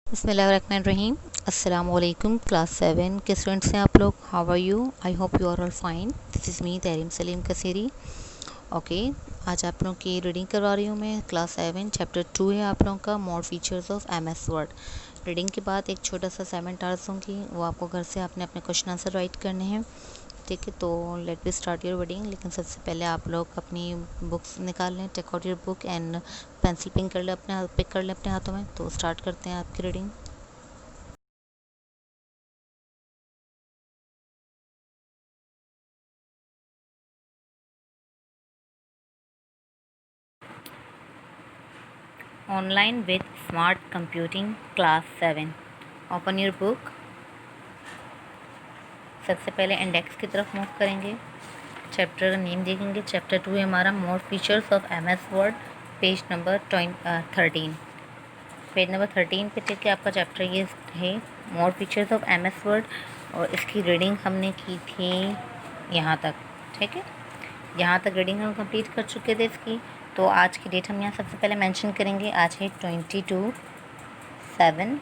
बिस्मिल्लाहिर्रहमानिर्रहीम। अस्सलाम वालेकुम। क्लास 7 के स्टूडेंट्स हैं आप लोग। How are you? I hope you are all fine. This is me Tahreem Saleem Kasiri. Okay, आज आप लोगों की रीडिंग करवा रही हूँ मैं। क्लास 7 चैप्टर 2 है आप लोगों का, more features of MS word. Reading के बाद एक छोटा सा असाइनमेंट टास्क दूँगी, वो आपको घर से आपने अपने क्वेश्चन आंसर राइट करने हैं। ठीक है, तो let be start your reading. लेकिन सबसे पहले आप लोग अपनी बुक्स निकाल लें। Take out your book and pencil pick कर लें अपने हाथ, पिक कर लें अपने हाथों में। तो स्टार्ट करते हैं आपकी reading. Online with Smart Computing Class 7. Open your book. सबसे पहले इंडेक्स की तरफ मूव करेंगे। चैप्टर का नेम देखेंगे। चैप्टर 2 है हमारा, more features of MS word. Page number 13। Page number 13 पे टिक के आपका चैप्टर ये है, more features of MS word. और इसकी रीडिंग हमने की थी यहाँ तक। ठीक है, यहाँ तक रीडिंग हम कंप्लीट कर चुके थे इसकी। तो आज की डेट हम यहाँ सबसे पहले मेंशन करेंगे। आज है 22/7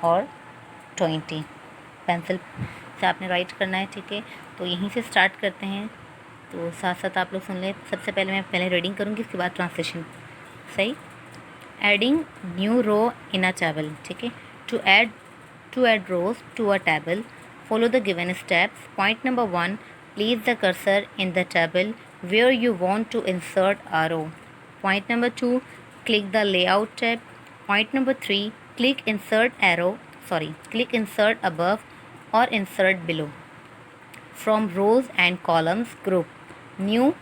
और 20। पेंसिल से आपने राइट करना है। ठीक है, तो यहीं से स्टार्ट करते हैं। तो साथ साथ आप लोग सुन लें। सबसे पहले मैं पहले रीडिंग करूँगी, इसके बाद ट्रांसलेशन। सही। Adding new row in a table. ठीक है, to add rows to a table, follow the given steps. Point number 1, place the cursor in the table where you want to insert a row. Point number 2, click the layout tab. Point number 3, click insert above or insert below. From rows and columns group, new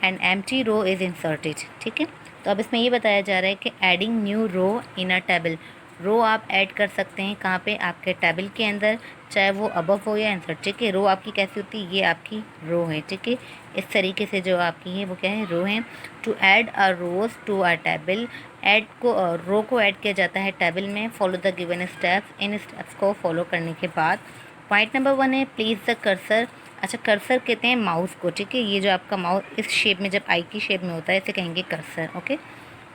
and empty row is inserted. ठीक है, तो अब इसमें ये बताया जा रहा है कि adding new row in a table. Row आप ऐड कर सकते हैं कहाँ पे? आपके टेबल के अंदर, चाहे वो अबव हो या इंसर्ट। ठीक है, रो आपकी कैसी होती है? ये आपकी रो है। ठीक है, इस तरीके से जो आपकी है वो क्या है? रो है। To add a rows to a table, add को रो को ऐड किया जाता है टेबल में। फॉलो द गिवन स्टेप्स, इन स्टेप्स को फॉलो करने के बाद। पॉइंट नंबर 1 है प्लेस द कर्सर। अच्छा, कर्सर कहते हैं माउस को। ठीक है, ये जो आपका माउस इस शेप में, जब आई की शेप में होता है, इसे कहेंगे कर्सर। ओके,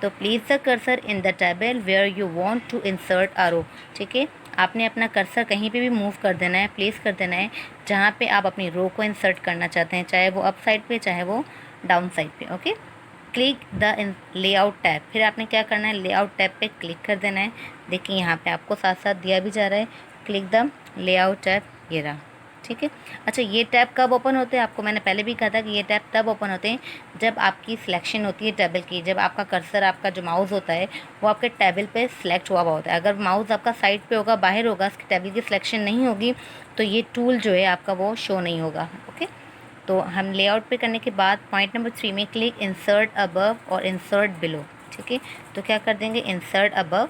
तो place the cursor in the table where you want to insert a row. ठीक है, आपने अपना कर्सर कहीं पे भी मूव कर देना है, प्लेस कर देना है जहाँ पे आप अपनी रो को इंसर्ट करना चाहते हैं, चाहे वो अप साइड पे, चाहे वो डाउन साइड पे। Okay, click the layout tab. फिर आपने क्या करना है? लेआउट टैब पे क्लिक कर देना है। देखिए यहाँ पे आपको साथ साथ दिया भी जा रहा है, क्लिक द लेआउट टैब। ये रहा। ठीक है, अच्छा, ये टैब कब ओपन होते हैं? आपको मैंने पहले भी कहा था कि ये टैब तब ओपन होते हैं जब आपकी सिलेक्शन होती है टेबल की, जब आपका कर्सर, आपका जो माउस होता है वो आपके टेबल पे सिलेक्ट हुआ होता है। अगर माउस आपका साइड पे होगा, बाहर होगा, उसकी टेबल की सिलेक्शन नहीं होगी, तो ये टूल जो है आपका वो शो नहीं होगा। ओके, तो हम लेआउट पे करने के बाद पॉइंट नंबर 3 में क्लिक इंसर्ट अबव और इंसर्ट बिलो। ठीक है, तो क्या कर देंगे? इंसर्ट अबव,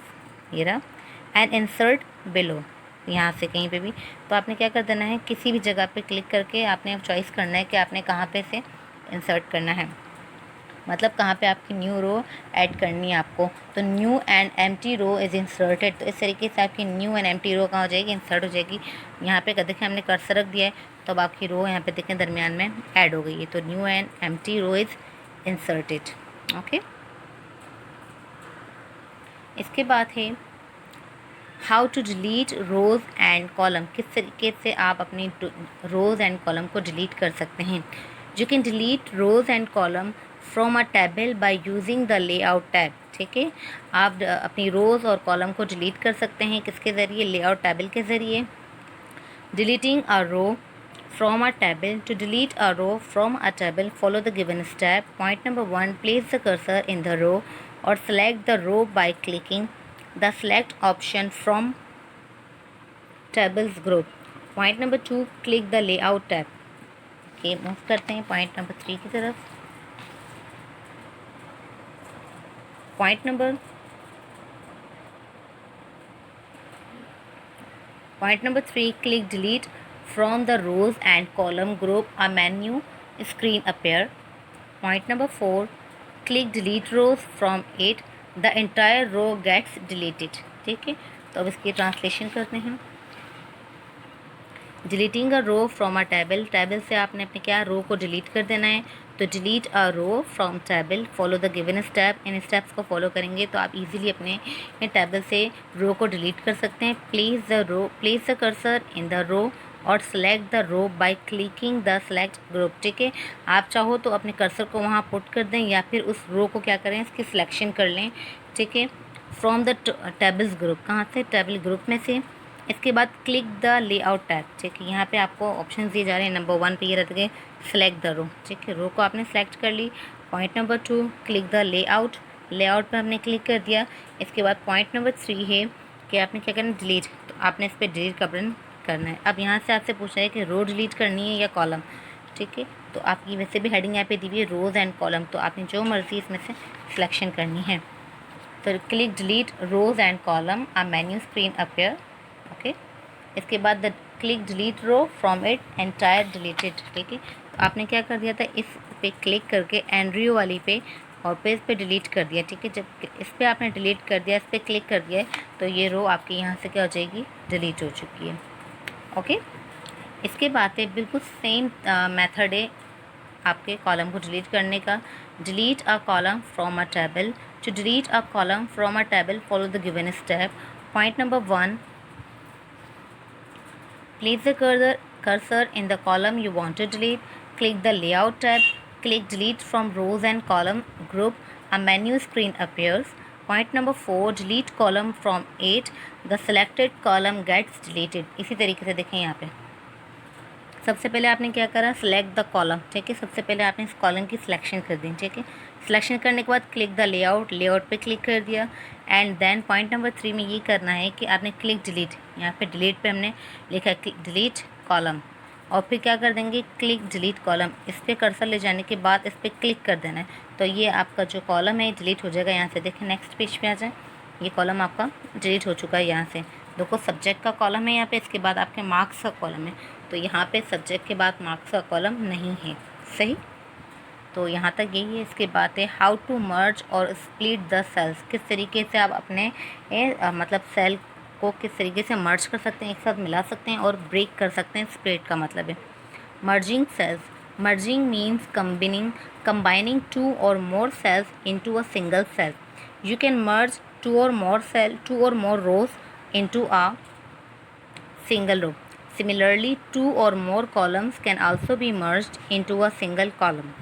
ये रहा, एंड इंसर्ट बिलो, यहाँ से कहीं पे भी। तो आपने क्या कर देना है? किसी भी जगह पे क्लिक करके आपने अब चॉइस करना है कि आपने कहाँ पे से इंसर्ट करना है, मतलब कहाँ पे आपकी न्यू रो ऐड करनी है आपको। तो new and empty row is inserted. तो इस तरीके से आपकी न्यू एंड एम्प्टी रो कहाँ हो जाएगी? इंसर्ट हो जाएगी। यहाँ पे देखें हमने कर्सर रख दिया है, तो अब आपकी रो यहाँ पे देखें दरमियान में ऐड हो गई है। तो new and empty row is inserted. Okay, इसके बाद है how to delete rows and column. किस तरीके से आप अपनी रोज़ एंड कॉलम को डिलीट कर सकते हैं। You can delete rows and column from a table by using the layout tab. ठीक है, आप अपनी रोज़ और कॉलम को डिलीट कर सकते हैं किसके ज़रिए? लेआउट टेबल के ज़रिए। Deleting a row from a table. To delete a row from a table, follow the given step. Point number 1, place the cursor in the row or select the row by clicking the select option from tables group. Point number 2, click the layout tab. Okay, move करते हैं point number 3 की तरफ। Point number 3, click delete from the rows and column group. A menu screen appear. Point number 4, click delete rows from it. The entire row gets deleted. ठीक है, तो अब इसकी translation करते हैं। Deleting a row from a table, table से आपने अपने क्या रो को डिलीट कर देना है। तो delete a row from table, follow the given step. इन स्टेप्स को फॉलो करेंगे तो आप इजीली अपने टेबल से रो को डिलीट कर सकते हैं। Place the cursor in the row और select the row by clicking the select group. ठीक है, आप चाहो तो अपने कर्सर को वहाँ पुट कर दें या फिर उस रो को क्या करें, इसकी सिलेक्शन कर लें। ठीक है, फ्रॉम द टेबल्स ग्रुप, कहाँ से, टेबल ग्रुप में से। इसके बाद क्लिक द लेआउट टैब। ठीक है, यहाँ पे आपको ऑप्शन दिए जा रहे हैं। नंबर 1 पे ये रहते हैं सेलेक्ट द रो। ठीक है, रो को आपने सेलेक्ट कर ली। Point number 2 click the layout, layout पर हमने क्लिक कर दिया। इसके बाद पॉइंट नंबर 3 है कि आपने क्या करना है, डिलीट, तो आपने इस पर डिलीट का बटन करना है। अब यहाँ से आपसे पूछा है कि रो डिलीट करनी है या कॉलम। ठीक है, तो आपकी वैसे भी हेडिंग यहाँ पे दी हुई है रोज़ एंड कॉलम, तो आपने जो मर्ज़ी इसमें से सिलेक्शन करनी है। तो click delete rows and column, a menu screen appear. Okay, इसके बाद the click delete row from it entire deleted. ठीक है, तो आपने क्या कर दिया था, इस पे क्लिक करके एंड्रियो वाली पे और पेज पे डिलीट कर दिया। ठीक है, जब इस पर आपने डिलीट कर दिया, इस पर क्लिक कर दिया है, तो ये रो आपकी यहाँ से क्या हो जाएगी, डिलीट हो चुकी है। ओके, इसके बाद है बिल्कुल सेम मेथड है आपके कॉलम को डिलीट करने का। Delete a column from a table, to delete a column from a table follow the given step. Point number 1, place the cursor in the column you want to delete. Click the layout tab. Click delete from rows and column group. A menu screen appears. Point number 4, delete column from 8. The selected column gets deleted. इसी तरीके से देखें यहाँ पे सबसे पहले आपने क्या करा, सेलेक्ट द कॉलम। ठीक है, सबसे पहले आपने इस कॉलम की सिलेक्शन कर दी। ठीक है, सिलेक्शन करने के बाद क्लिक द लेआउट, लेआउट पे क्लिक कर दिया। एंड देन पॉइंट नंबर 3 में ये करना है कि आपने क्लिक डिलीट, यहाँ पे डिलीट पे हमने लिखा है डिलीट कॉलम, और फिर क्या कर देंगे, क्लिक डिलीट कॉलम। इस पर कर्सर ले जाने के बाद इस पर क्लिक कर देना है, तो ये आपका जो कॉलम है डिलीट हो जाएगा। यहाँ से देखें, नेक्स्ट पेज पे आ जाए, ये कॉलम आपका डिलीट हो चुका है। यहाँ से देखो सब्जेक्ट का कॉलम है यहाँ पे, इसके बाद आपके मार्क्स का कॉलम है, तो यहाँ पे सब्जेक्ट के बाद मार्क्स का कॉलम नहीं है। सही, तो यहाँ तक यही है। इसके बाद है हाउ टू मर्ज और स्प्लिट द सेल्स, किस तरीके से आप अपने मतलब सेल को किस तरीके से मर्ज कर सकते हैं, एक साथ मिला सकते हैं, और ब्रेक कर सकते हैं। स्प्लिट का मतलब है merging cells. Merging means combining two or more cells into a single cell. You can merge two or more rows into a single row. Similarly, two or more columns can also be merged into a single column.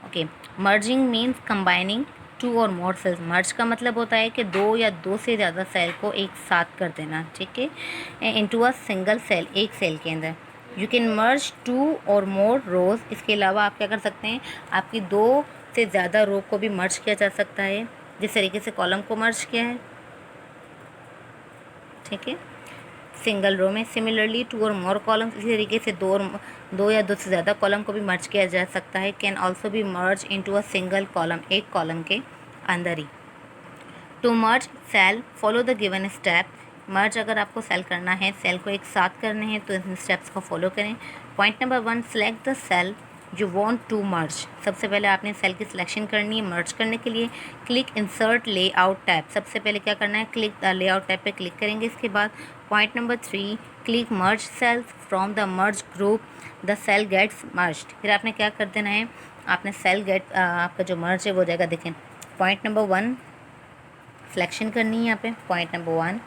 Okay, merging means combining two or more sales. मर्ज का मतलब होता है कि दो या दो से ज़्यादा सेल को एक साथ कर देना। ठीक है, इनटू अ सिंगल सेल, एक सेल के अंदर। You can merge to or मोर रोज़। इसके अलावा आप क्या कर सकते हैं, आपकी दो से ज़्यादा रो को भी मर्ज किया जा सकता है, जिस तरीके से कॉलम को मर्ज किया है। ठीक है, सिंगल रो में। Similarly two or more columns, इसी तरीके से दो या दो से ज़्यादा कॉलम को भी मर्ज किया जा सकता है। Can also be merge into a single column, एक कॉलम के अंदर ही। To merge cell follow the given step. Merge अगर आपको सेल करना है, सेल को एक साथ करने हैं, तो इन स्टेप्स को फॉलो करें। Point number 1, select the cell you want to merge. सबसे पहले आपने सेल की सिलेक्शन करनी है मर्ज करने के लिए। क्लिक इंसर्ट लेआउट टैब, सबसे पहले क्या करना है, क्लिक लेआउट टैब पे क्लिक करेंगे। इसके बाद point number 3, click merge cells from the merge group, the cell gets merged. फिर आपने क्या कर देना है, आपने सेल गेट आपका जो मर्ज है वो जाएगा। देखें, पॉइंट नंबर 1 सिलेक्शन करनी है यहाँ पे, पॉइंट नंबर 1।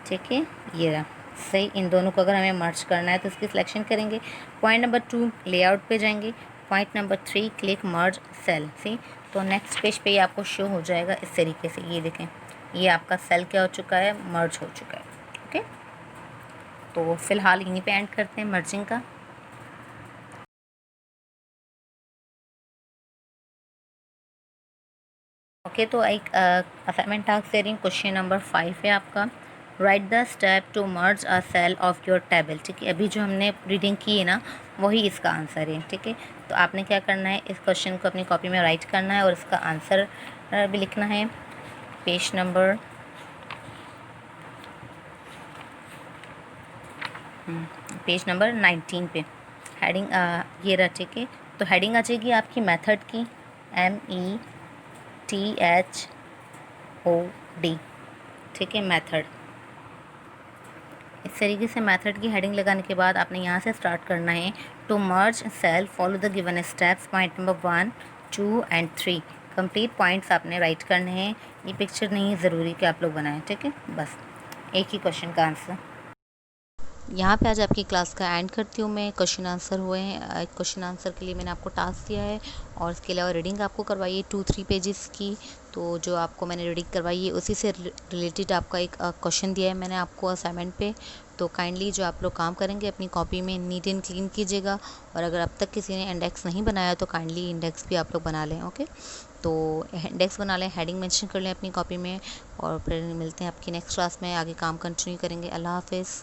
ठीक है, ये रहा सही। इन दोनों को अगर हमें मर्ज करना है तो इसकी सिलेक्शन करेंगे। पॉइंट नंबर 2 लेआउट पे जाएंगे। Point number 3 click merge cell. See, तो नेक्स्ट पेज पे ये आपको शो हो जाएगा इस तरीके से। ये देखें, ये आपका सेल क्या हो चुका है, मर्ज हो चुका है। ओके, तो फिलहाल यहीं पे एंड करते हैं मर्जिंग का। ओके, तो एक असाइनमेंट टास्क दे रही हूँ। क्वेश्चन नंबर 5 है आपका, write the step to merge a cell of your table. ठीक है, अभी जो हमने रीडिंग की है ना, वही इसका आंसर है। ठीक है, तो आपने क्या करना है, इस क्वेश्चन को अपनी कॉपी में राइट करना है और इसका आंसर भी लिखना है। पेज नंबर 19 पे हेडिंग ये रहा। ठीक है, तो हेडिंग आ जाएगी आपकी मेथड की, METHOD। ठीक है, मेथड। इस तरीके से मेथड की हेडिंग लगाने के बाद आपने यहाँ से स्टार्ट करना है। To merge cell follow the given steps, point number 1, 2 and 3 complete points आपने राइट करने हैं। ये पिक्चर नहीं है ज़रूरी कि आप लोग बनाएं, ठीक है। बस एक ही क्वेश्चन का आंसर। यहाँ पे आज आपकी क्लास का एंड करती हूँ मैं। क्वेश्चन आंसर हुए हैं, क्वेश्चन आंसर के लिए मैंने आपको टास्क दिया है और इसके अलावा रीडिंग आपको करवाई है 2-3 पेजेस की। तो जो आपको मैंने रीडिंग करवाई है उसी से रिलेटेड आपका एक क्वेश्चन दिया है मैंने आपको असाइनमेंट पे। तो काइंडली जो आप लोग काम करेंगे अपनी कॉपी में नीट एंड क्लीन कीजिएगा, और अगर अब तक किसी ने इंडेक्स नहीं बनाया तो काइंडली इंडेक्स भी आप लोग बना लें। ओके, तो इंडेक्स बना लें, हेडिंग मेंशन कर लें अपनी कॉपी में, और फिर मिलते हैं आपकी नेक्स्ट क्लास में, आगे काम कंटिन्यू करेंगे। अल्लाह हाफिज़।